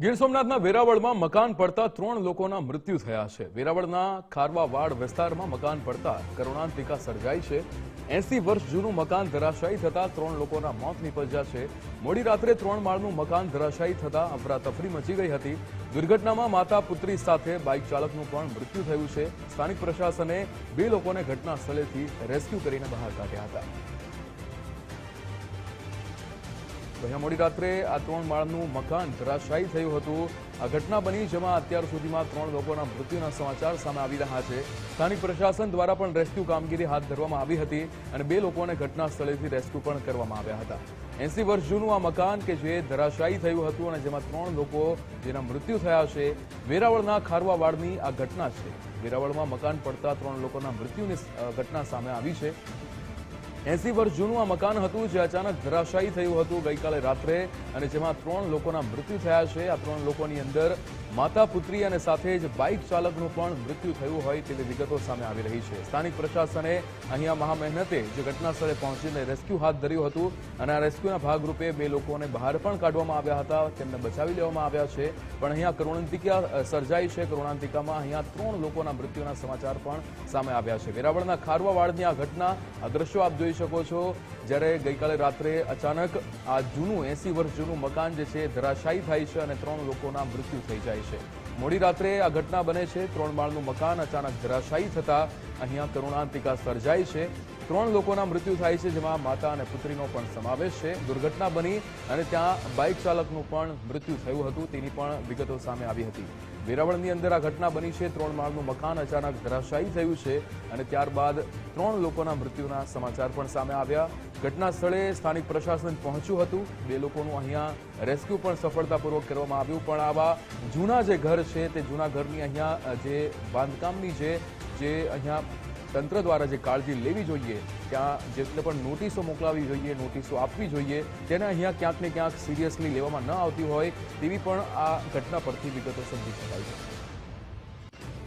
ગીર સોમનાથના વેરાવળમાં મકાન પડતા 3 લોકોના મૃત્યુ થયા છે। વેરાવળના ખારવાવાડ વિસ્તારમાં મકાન પડતા કરુણાંતિકા સર્જાઈ છે। 80 વર્ષ જૂનું મકાન ધરાશાયી થતા 3 લોકોના મોત નીપજ્યા છે। મોડી રાત્રે 3 માળનું મકાન ધરાશાયી થતા અફરાતફરી મચી ગઈ હતી। દુર્ઘટનામાં માતા પુત્રી સાથે બાઇક ચાલકનું પણ મૃત્યુ થયું છે। સ્થાનિક પ્રશાસને 2 લોકોને ઘટના સ્થળેથી રેસ્ક્યુ કરીને બહાર કાઢ્યા હતા। મોડી રાત્રે આ 3 માળનું મકાન ધરાશાયી થયું હતું। આ ઘટના બની જેમાં અત્યાર સુધીમાં 3 લોકોના મૃત્યુના સમાચાર સામે આવી રહ્યા છે। સ્થાનિક પ્રશાસન દ્વારા પણ રેસ્ક્યુ કામગીરી હાથ ધરવામાં આવી હતી અને 2 લોકોને ઘટના સ્થળેથી રેસ્ક્યુ પણ કરવામાં આવ્યા હતા। 80 વર્ષ જૂનું આ મકાન કે જે ધરાશાયી થયું હતું અને જેમાં 3 લોકો જેના મૃત્યુ થયા છે। વેરાવળના ખારવાવાડની આ ઘટના છે। વેરાવળમાં મકાન પડતા 3 લોકોના મૃત્યુની ઘટના સામે આવી છે। 80 વર્ષ જૂનું આ મકાન હતું જે અચાનક ધરાશાયી થયું હતું ગઈકાલે રાત્રે અને જેમાં 3 લોકોના મૃત્યુ થયા છે। આ 3 લોકોની અંદર માતા પુત્રી અને સાથે જ બાઇક ચાલકનું પણ મૃત્યુ થયું હોય તેવી વિગતો સામે આવી રહી છે। સ્થાનિક પ્રશાસને અહીંયા મહા મહેનતે જે ઘટના સ્થળે પહોંચીને રેસ્ક્યુ હાથ ધર્યું હતું અને આ રેસ્ક્યુના ભાગરૂપે 2 લોકોને બહાર પણ કાઢવામાં આવ્યા હતા, તેમને બચાવી લેવામાં આવ્યા છે। પણ અહીંયા કરુણાંતિકા સર્જાઈ છે। કરુણાંતિકામાં અહીંયા 3 લોકોના મૃત્યુના સમાચાર પણ સામે આવ્યા છે। વેરાવળના ખારવાવાડની આ ઘટના આ દ્રશ્યો આપ જોઈ શકો છો, જ્યારે ગઈકાલે રાત્રે અચાનક આ જૂનું 80 વર્ષ જૂનું મકાન જે છે ધરાશાયી થાય છે અને 3 લોકોના મૃત્યુ થઈ જાય છે। મોડી રાત્રે આ ઘટના બને છે। 3 માળનું મકાન અચાનક ધરાશાયી થતા અહીંયા કરુણાંતિકા સર્જાઈ છે। 3 લોકોના મૃત્યુ થાય છે, જેમાં માતા અને પુત્રીનો પણ સમાવેશ છે। દુર્ઘટના બની અને ત્યાં બાઇક ચાલકનું પણ મૃત્યુ થયું હતું તેની પણ વિગતો સામે આવી હતી। વેરાવળની અંદર આ ઘટના બની છે। 3 માળનું મકાન અચાનક ધરાશાયી થયું છે અને ત્યારબાદ 3 લોકોના મૃત્યુના સમાચાર પણ સામે આવ્યા। ઘટના સ્થળે સ્થાનિક પ્રશાસન પહોંચ્યું હતું। 2 લોકોનું અહીંયા રેસ્ક્યુ પણ સફળતાપૂર્વક કરવામાં આવ્યું। પણ આવા જૂના જે ઘર છે તે જૂના ઘરની અહીંયા જે બાંધકામની જે અહીંયા તંત્ર દ્વારા જે કાળજી લેવી જોઈએ, ત્યાં જેટલે પણ નોટિસો મોકલાવી જોઈએ, નોટિસો આપવી જોઈએ, તેને અહીંયા ક્યાંક ને ક્યાંક સિરિયસલી લેવામાં ન આવતી હોય તેવી પણ આ ઘટના પરથી વિગતો સમજી શકાય છે।